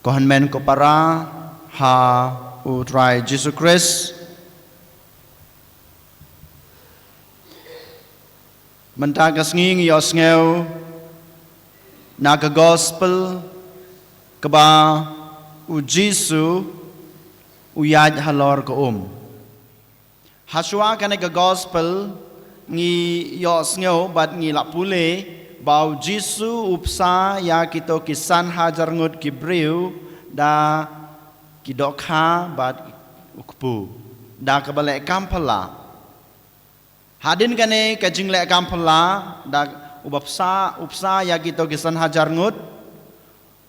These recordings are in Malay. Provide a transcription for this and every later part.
Kohan men ko para ha utrai Jesus Christ mentagas nging yos ngeu naga gospel keba u Jesu uyaj halor ko haswa kana ga gospel ngi yos ngeu bat ngi lapule bau Jesu upsa ya kito kisan hajar ngut kibriu da kidokha bat ukpu da kabale kampala hadin kane kajing le kampala da upsa ya kito kisan hajar ngut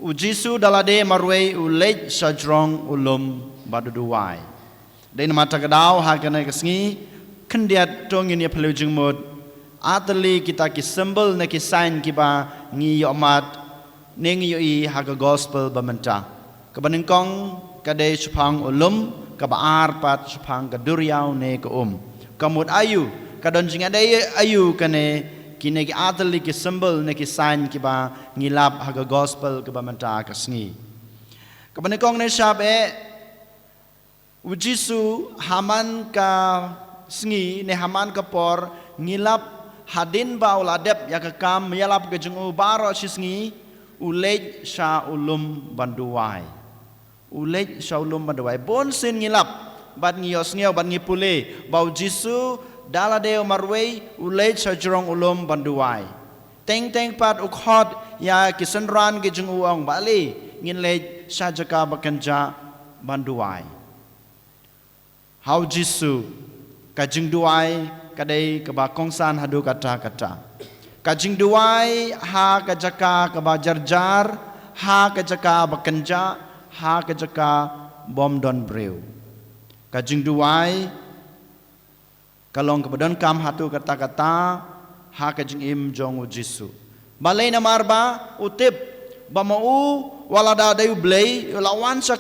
u Jesu dalade marwei u lej sajrong ulum baduduwai dain mata kadau ha kane kasngi kendiat tongin ya pelujung mud atali kita ki symbol na ki sign ki ba ngi yomat nengi yo i ha gospel bamenta kabanengkong kade chupang ulum kabaar pat chupang kaduriau ne ko kamut ayu kadon jinga dai ayu kane kine ki atali ki symbol ne ki sign ki ba ngilap ha gospel ka bamenta kasngi kabanengkong ne shabe u Jesu haman ka sngi ne haman ka por ngilap hadin ba uladep ya kam yalap ke jung baro sisngi ulej sha ulum banduai ulej sha ulum banduai bon sin ngilap bat ngiyos ngeu bat ngipule bau Jesu dalade marwei ulej sha jrong ulum banduai teng pat ukhot ya kisanran ke jung uang bali ngin lej sha jaka bakanja banduai how Jesu kajing duai kadai keba kongsan hadu kata kajing duai ha kajaka keba jarjar ha kajaka bakenja ha kajaka bom don breu kajing duai kalong kebedon kam hatu kata ha kajing im jong u Jesu balai namarba utip bamau walada dayu blei ulawan sa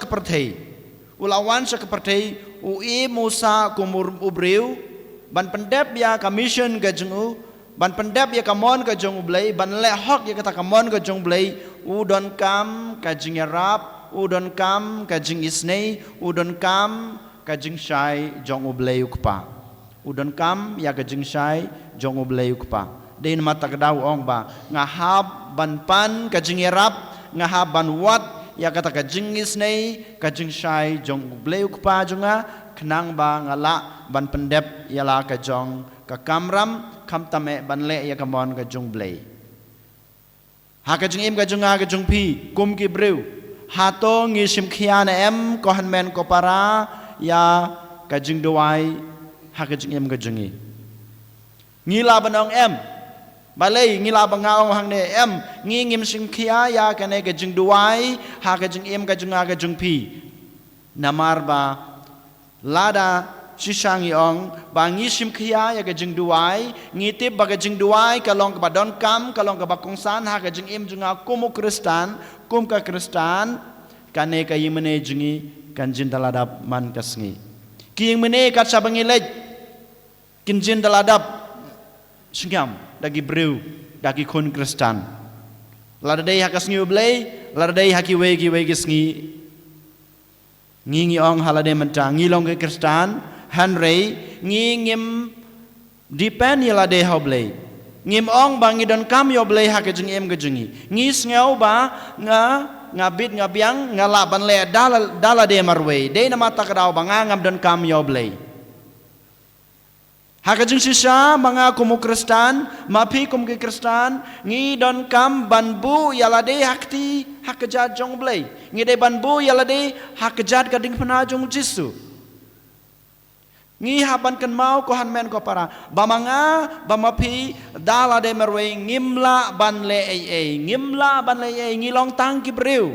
kepertei u Musa kumur ubreu ban pendep ya commission ke jengu ban pendep ya kamon ke jong blai ban le hok ya kata kamon ke jong blai u don kam ka jing rap u don kam ka jing isnei u don kam ka jing shai jong blai ukpa u don kam ya ka jing shai jong blai ukpa dein mata kedau ong ba ngahab ban pan ka jing rap ngahab ban wat ya kata ka jing isnei ka jing shai jong blai ukpa junga kenang ba ngala ban pendep yala ka jong ka kamram kam tame ban le ya kamon ka jong blei ha ka jong im ka jong ka jong pi kum ki breu ha to ngi sim khia na em ko han men ko para ya ka jong duai ha ka jong im ka jong ngi la banong em balai ngi la bangaong hang ne em ngi ngim sim khia ya ka ne ka jong duai ha ka jong im ka jong pi namar ba lada sisang yong bangi sim khia ya ka jing duai ngitip ba ka jing duai kalong ka don kam kalong ka bakongsan ha ka jing im junga kum ka kristan kane ka yimene jingi kan jin daladap man kasngi ki yimene ka sabangi lej kin jin daladap singam dagi breu dagi kun kristan lada dei ha kasngi ublei lada dei ha ki we kisngi ngi ong halade mentang ngi long ke kristan hanrei ngi ngim dipen yala de hoblei ngim ong bangi don kam yo blei ha ke jing em ke jingi ngi sngeau ba ngabit ngabiang ngala ban le dala de marwei de na mata kadau banga ngam don kam yo blei ha ke jing sisa manga kumu kristan mapi kum ke kristan ngi don kam banbu yala de hakti hakejat jong blei ngi de banbu yala de hakejat kading pena jong Jesu ngi haban kan mau ko han men ko para bamanga bamapi dala de merwe ngimla ban le ngi long tang ki breu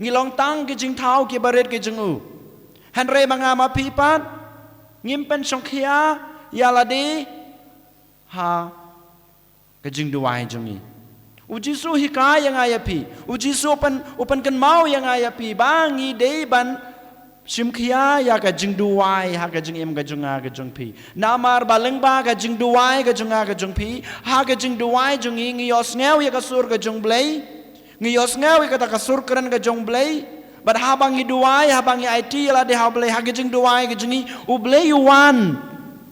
ngi long tang ki jing thau ki baret ki jingu han re manga mapi pat ngim pen songkhia yala de ha ka jing duai jongi uji su hikaya yang ayapi uji su open kan mau yang ayapi bangi de ban simkhia ya ka jing duai ha ka jing em ka junga ka jung pi namar baleng ba ka jing duai ka junga ka jung pi ha ka jing duai jungi ngi yos ngeu ya ka sur ka jung blei ngi yos ngeu ka ta ka sur kran ka jung blei But habang iduai, habang IT la de hable hagijing duai gijingi ublei yuan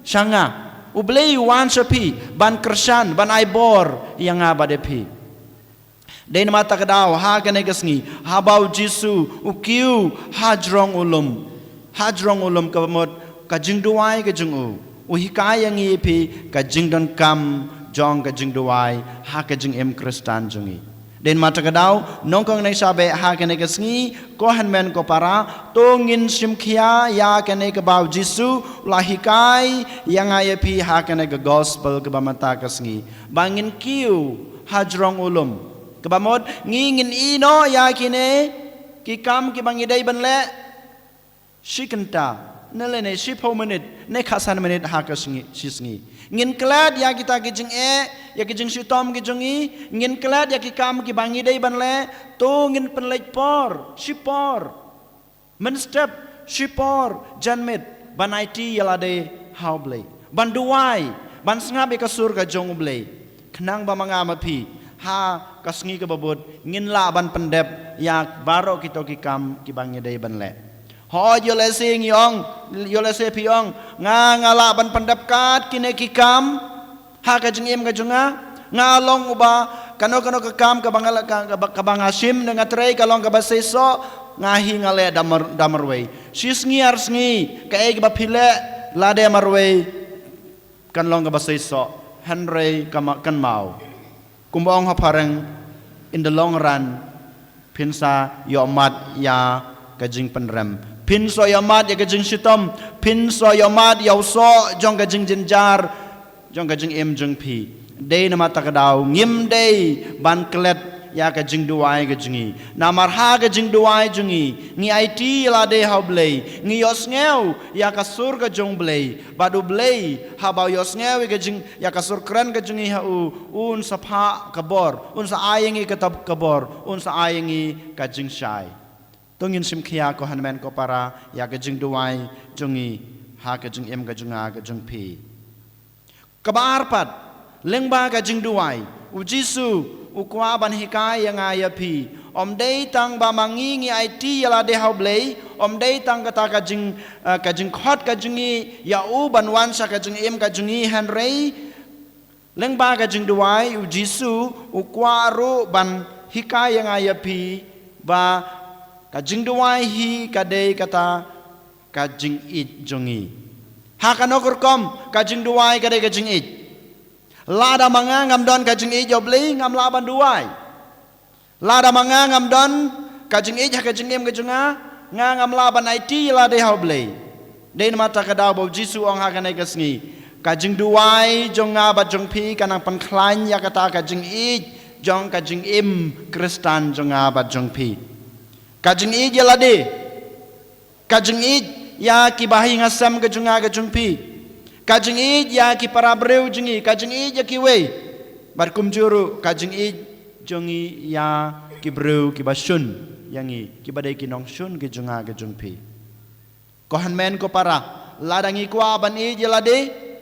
shanga. Ublei yuan shapi ban kershan ban aibor yang abadepi. Den mata kedau ha kene kesngi habau Jisu ukiu hajrong ulum kemot kajing duai kajing uhikai yang ipi kajing don kam jong kajing duai ha kajing em Kristan jungi. Den mata kedau nongkong nei sabe ha kene kesngi ko hanmen ko para tongin simkhia ya kene ke bau Jisu lahikai yang ayepi ha kene ke gospel ke bamata kesngi bangin kiu hajrong ulum ke bamod ngingin ino ya kine ki kam ki bangidai banle shikenta nelene 10 menit ne khasan menit ha kesngi sisngi ngin klad ya kita kijing ya kijing sitom kijungi ngin klad ya kikam ki bangi dai banle to ngin penlej por shipor menstep shipor janmet banaiti yalade hauble banduai ban sngab ka surga jong ble khnang ba manga mapi ha kasngi ka babod ngin la ban pendep ya baro kito kikam ki bangi dai banle ho yolese ngiong yolese piong ngala ban pendap kat kine kikam ha ka jengem ka junga ngalong uba kano ka kam ka bangala ka bangasim dengan trei kalong ka baseso ngahi ngale damarwei sisngi arsngi ka eg ba phile lade marwei kan long ka baseso hanrei kan mau kumbong ha pareng in the long run pinsa yomat ya kajing penrem pin so yamat ya kajing sitom pin so yamat ya so jong kajing jinjar jong kajing em jong pi dei nama takadau ngim dei ban klet ya kajing duai kajingi namar ha kajing duai jungi ngi IT la de haublei ngi yosngeu ya kasur ka jong blei badu blei ha ba yosngeu kajing ya kasur kran kajingi ha un sapha kabor un sa ayengi katab kabor un sa ayengi kajing shai tongin simkhia ko hanmen ko para ya kajing duai jungi ha kajing em kajunga kajung pi kabar pat lengba kajing duai u Jisu u kwa ban hikai yang ayapi om dei tang ba mangi ngi IT yala de haublei om dei tang kata kajing khot kajungi ya u ban wan sa kajing em kajungi hanrei lengba kajing duai u Jisu u kwa ru ban hikai yang ayapi ba kajing duai hi kadei kata kajing it jongi ha kanokor kom kajing duai kadei kajing it lada manga ngam don kajing it joblei ngam laban duai lada manga ngam don kajing it ha kajing em kajunga ngam laban IT la de hoblei den mata kadau bo Jisu ong ha kanai kasngi kajing duai jonga ba jong pi kanang panklan ya kata kajing it jong kajing em Kristan jonga ba jong pi kajing ij yalade kajing ij ya ki bahi ngasam ke junga ke jungpi kajing ij ya ki para breu jungi kajing ij ya ki wei bar kumjuru kajing ij jungi ya ki breu ki basun yangi ki badai ki nong sun ke junga ke jungpi kohan men ko para ladangi kwa ban ij yalade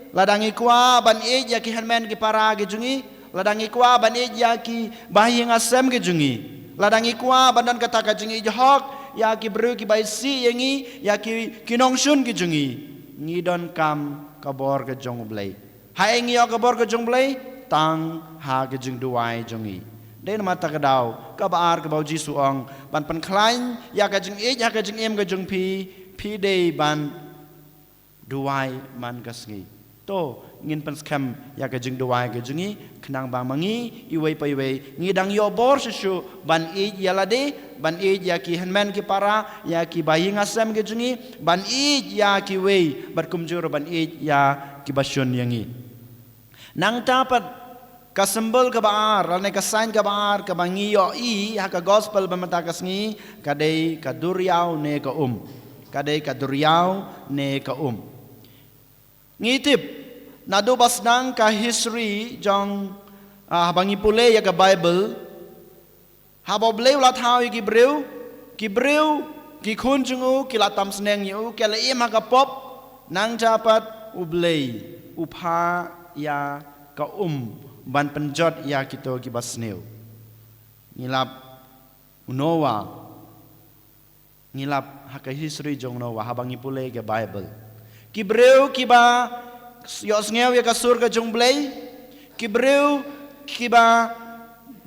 ladangi kwa ban ij ya ki hanmen ki para ke jungi ladangi kwa ban ij ya ki bahi ngasam ke jungi ladangi kwa bandan kata kajing ijhok ya ki bru ki baisi yangi ya ki kinong sun ki jungi ngidon kam kabor ke jong blai hai ngi yo kabor ke jong blai tang ha ke jing duai jongi den mata kadau ka baar ke bau Jisu ong ban pan klain ya kajing ij ya kajing em ke jong pi dei ban duai man kasngi to ngin pan skam ya kajing duai ke jungi kenang ba mangi iwei pa iwei ngidang yo bor sesu ban ij yalade ban ij ya ki hanman ki para ya ki bayi ngasam ke jungi ban ij ya ki wei berkumjur ban ij ya ki basyun yangi nang tapat kasembel ke baar alne kasain ke baar ke bangi yo I ha ka gospel bamata kasngi kadai kaduriau ne ka kadai kaduriau ne ka ngitip nado basnang ka history jong bangi pule ya ka Bible habo bleu la thau ki breu ki khun jungu ki la tam sneng yu ke la im ha ka pop nang japat ublei upha ya ka ban penjot ya kito ki basneu ngilap Noah ngilap haka history jong no wahabangi pule ke Bible kibreu kiba yos ngeu ya kasur ka jong blai kibreu kiba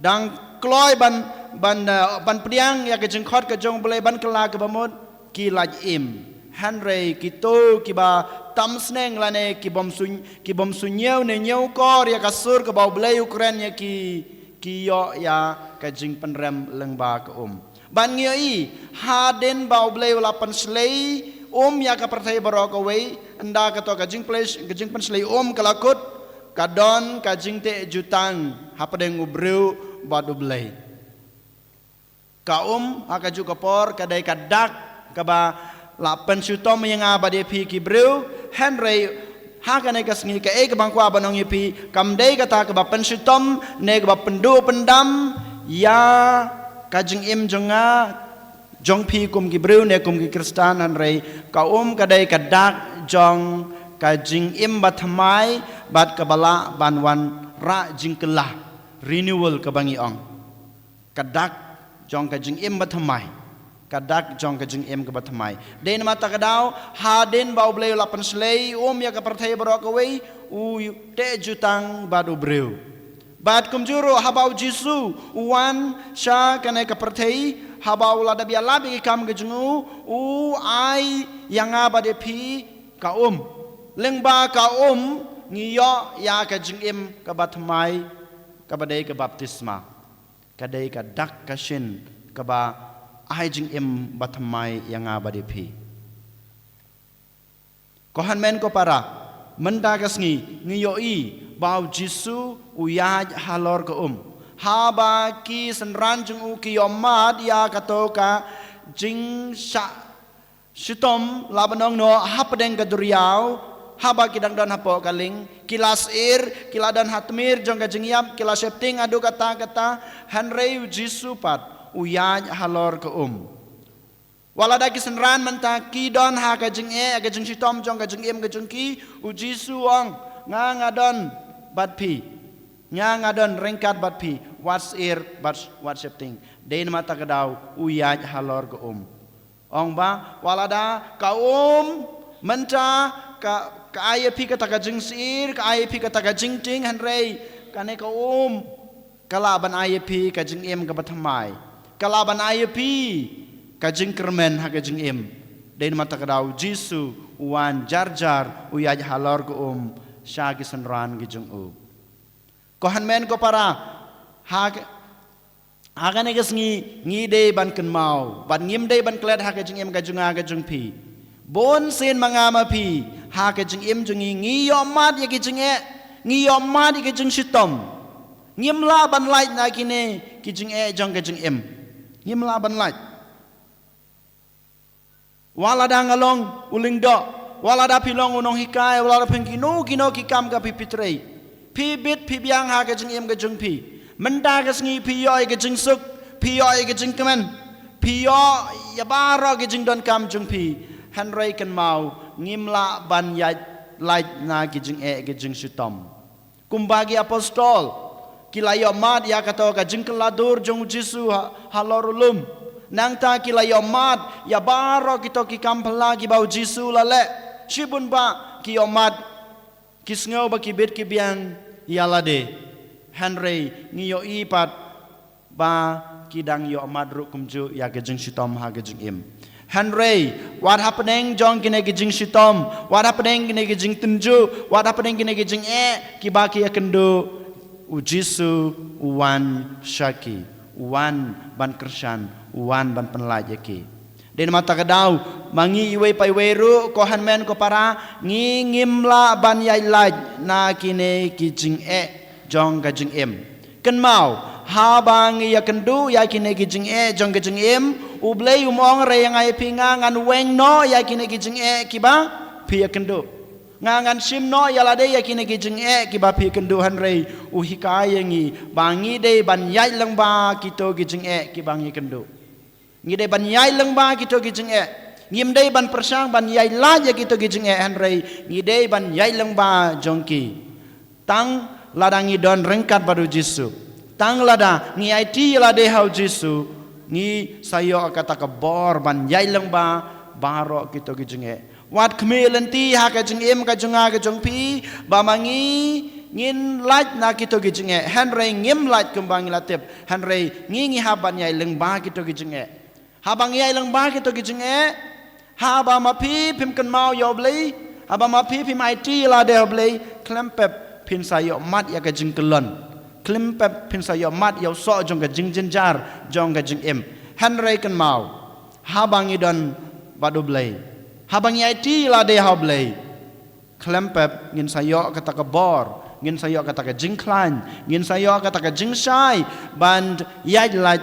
dang kloi ban priang ya ke jeng khot ka jong blai ban kala ke bamot ki laj im Henry kito kiba tam sneng lane kibom sunyeu ne nyeu kor ya kasur ke bau blai Ukraine ya ki yo ya ka jing penrem lengba ke ban ngioi haden bau blai lapan slei ya ka pertai barok away anda ka to ka jing place ka jing pen slei kalakut kadon ka jing te jutang hapadeng ubreu badu blai ka aka ju kapor kadai kadak ka ba lapan syutom yang abade pi kibreu Henry hakan ka sngi ka ek bangkwa banong yipi kamdei kata ka ba pen syutom ne ka ba pendu pendam ya kajing im jonga jong pi kum kibreu ne kum ki Kristan Henry ka kadai kadak jong kajing im bathamai bat kabala banwan ra jingkelah renewal ka bangi ong kadak jong kajing im bathamai kadak jong kajing im ka bathamai den mata kadau haden bau bleu lapan slei ya ka perthai barok away te jutang badu breu bat kumjuro habau jisu wan sha kane ka perthai habau lada bia labi kam gejungu ai yang abade pi ka lengba ka ngiyo ya ka jingim ka batmai ka badai ka baptisma kadai ka dak ka shin ka ba ai jingim batmai yang abade pi kohan men ko para menda ka sngi ngiyo i bau jisu uyaj halor ka haba ki senran jung ki yomat ya katoka jing sha shitom labanong no hapadeng ka duriau haba kidang don hapo kaling kilas kiladan hatmir jong ka jingyap kilas septing adu kata Henry jisu pat uyaj halor ka walada ki senran menta ki don ha ka jing ka jing shitom jong ka jing ka jing ki jisu ong ngadon bat pi ngadon rengkat bat pi what's septing den mata kadau uyaj halor ka ong ba walada ka menta ka aya pi kata ka jing ka aya pi kata ka jing ting Henry kane ka kalaban aya pi ka jing ka bathamai kalaban aya pi ka jing kermen ha ka jing den mata kadau jisu wan jarjar uyaj halor ka syagi senran gi jung kohan men ko para hakan egas ngi de ban ken mau ban ngim de ban klet ha ka jing ka junga ka jung pi bon sen mangama pi ha ka jing jungi yomat ya ki jing ngi yomat ki jing shitom ngim la ban light na kine ki jing jong ka jing ngim la ban light wala da ngalong uling do wala da pilong unong hikai wala da pengkino kino ki kam ka pi pitrei pi bit pi biang ha ka jing ka jung pi menda ka sngi pi yo ka jing suk pi yo ka jing kemen pi yo ya baro ka jing don kam jung pi Henry kan mau ngimla ban ya light na ki jing ka jing shitom kumbagi apostol kilayo mat ya kato ka jing keladur jong jisu halorulum nang ta kilayo mat ya baro kito ki kam lagi bau jisu lale shibun ba ki yomat kisngau ba ki bit ki biang yalade Henry ngiyo ipat ba kidang yo madru kumju ya gejing shitom ha gejing Henry what happening jong kine gejing shitom what happening kine gejing tunju what happening kine gejing ki ba ki yakendo ujisu uwan shaki uwan ban kershan uwan ban penlaj ki den mata kadau mangi iwe pai weru ko hanmen ko para ngimla ban yai laj na kine gejing jong ka jing ken mau ha bang ya kendu ya kine ki jing jong ka jing ublei umong re yang ai pinga ngan weng no ya kine ki jing ki ba pi ya kendu ngan sim no ya lade ya kine ki jing ki ba pi kendu han re hikai ngi bangi de ban yai lang ba kito ki jing ki bangi kendu ngi de ban yai lang ba kito ki jing ngim de ban persang ban yai la ya kito ki jing han re ngi de ban yai lang ba jong ki tang ladangi don rengkat badu jisu tang lada ngi IT lade hau jisu ngi sayo kata ka bor ban yai lang ba baro kito ki jing e wat khmelenti ha ka jing em ka junga ka jung pi ba mangi ngin light na kito ki jing e hanrei ngim light kumbang latep hanrei ngi ha ban yai lang ba kito ki jing e ha bang yai lang ba kito ki jing e ha ba ma pi pim kan mau yo blei ha ba ma pi pim IT la de blei klempep pin sayo mat ya ka jing kelon klimpep pin sayo mat yo so jong ka jing jinjar jong ka jing em hanrei kan mau ha bang idon badu blei habang IT la de ha blei klempep ngin sayo kata ka bor ngin sayo kata ka jing klan ngin sayo kata ka jing shai band yai la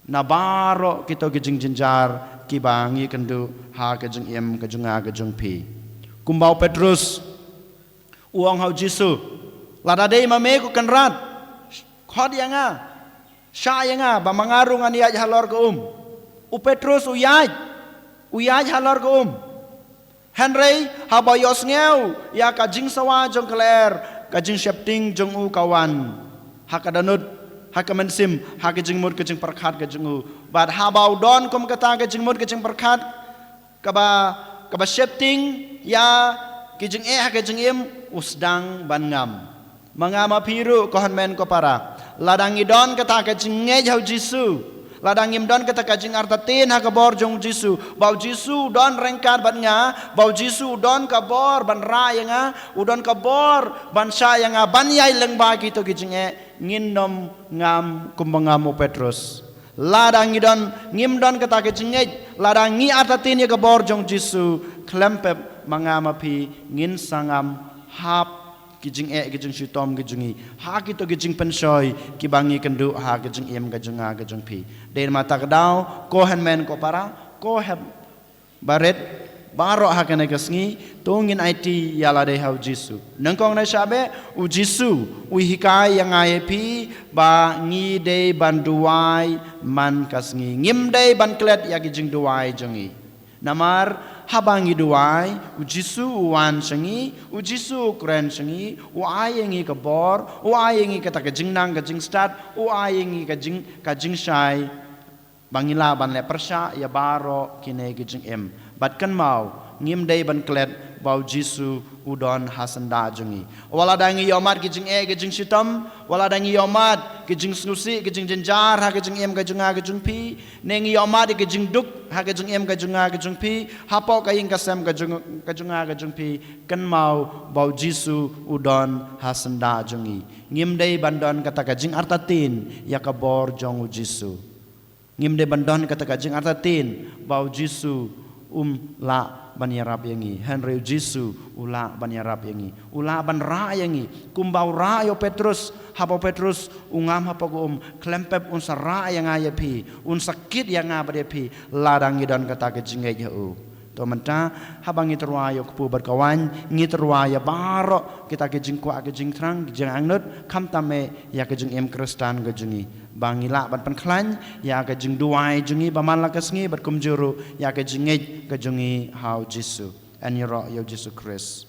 na baro kito ka jing jinjar ki bangi kendu ha ka jing em ka junga ka jung pi kumbau Petrus uang hau Jisu lada dei mame ku kenrat khod yanga sha yanga ba mangarung ani aj halor ko u Petrus uyaj halor ko Henry habayos ngeu ya ka jing sawa jong kler ka jing shepting jong u kawan hakadanut hakamansim haka jing mut ka jing perkhat ka jing u bad habau don kom kata ka jing mut ka jing perkhat ka ba shepting ya ki jing haka jing em usdang ban ngam mangama piru kohan men ko para ladang idon kata ka jing ngej hau Jisu ladang im don kata ka jing artatin ha ka bor jong Jisu bau Jisu don rengkat ban nga bau Jisu don ka bor ban ra nga udon ka bor ban sha nga ban yai leng ba ki to ki jing ngin nom ngam kumbangam Petrus ladang idon ngim don kata ka jing ngej ladang ngi artatin ya ka bor jong Jisu klempep mangama pi ngin sangam hap kijing kijing shitom kijingi ha kito kijing pensoi kibangi kendu ha kijing em kajunga kajung pi den mata kedau ko men ko para ko heb baret baro ha kana kasngi tongin IT yala de hau Jisu nangkong na sabe u Jisu u hikai yang ai pi ba ngi de banduai man kasngi ngim de ban klet ya kijing duai jongi namar habangi duai u Jisu wan sengi u Jisu kren sengi u ayengi ka bor u ayengi kata ka jingnang ka jing start u ayengi ka jing shai bangila ban le persha ya baro kine ka jing em bat kan mau ngim dei ban klet bau Jisu udon hasanda jungi wala dangi yomat ki jing ka jing shitam wala dangi yomat ki jing snusi ki jing jenjar ha ka jing em ka junga ka jung pi nengi yomat ki jing duk ha ka jing em ka junga ka jung pi hapo ka ing ka sem ka junga ka jung pi kan mau bau Jisu udon hasanda jungi ngim dei bandon kata ka jing artatin ya ka bor jong Jisu ngim dei bandon kata ka jing artatin bau Jisu la banyarap yangi Henry Jisu ula banyarap yangi ula ban ra yangi kumbau ra yo Petrus hapo Petrus ungam hapo klempep un sara yang aya pi un sakit yang abade pi ladang idon kata ke jingai jau to menta habang iterwayo kupu berkawan ngiterwaya baro kita ke jingkwa ke jing trang jing angnut kam tame ya ke jing em Kristan ke jingi bangila ban penklan ya ke jing duai jingi baman la kesngi bat kumjuru ya ke jingej ke jingi hau Jisu and yoro yo Jisu Christ